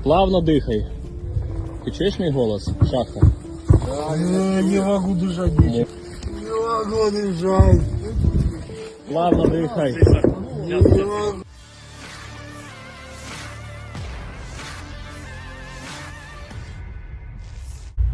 Плавно дихай. Ти чуєш мій голос? Шахта? Не могу дышать. Не могу дышать. Плавно дихай.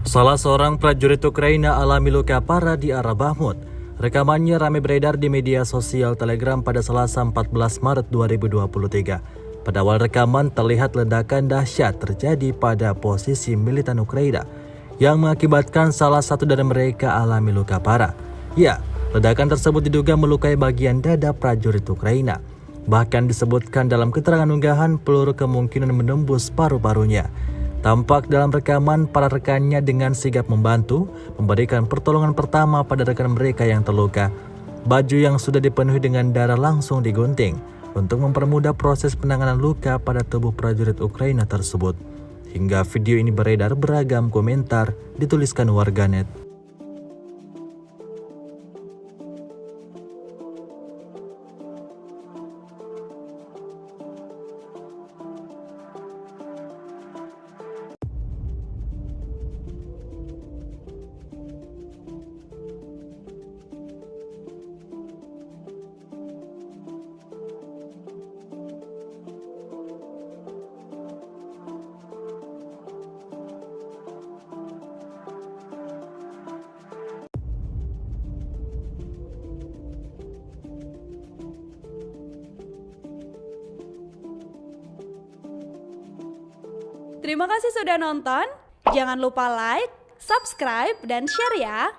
Salah seorang prajurit Ukraina alami luka parah di arah Bahmut. Rekamannya ramai beredar di media sosial Telegram pada Selasa 14 Maret 2023. Pada awal rekaman terlihat ledakan dahsyat terjadi pada posisi militan Ukraina yang mengakibatkan salah satu dari mereka alami luka parah. Ya, ledakan tersebut diduga melukai bagian dada prajurit Ukraina. Bahkan disebutkan dalam keterangan unggahan peluru kemungkinan menembus paru-parunya. Tampak dalam rekaman para rekannya dengan sigap membantu memberikan pertolongan pertama pada rekan mereka yang terluka. Baju yang sudah dipenuhi dengan darah langsung digunting untuk mempermudah proses penanganan luka pada tubuh prajurit Ukraina tersebut. Hingga video ini beredar, beragam komentar dituliskan warganet. Terima kasih sudah nonton. Jangan lupa like, subscribe, dan share ya.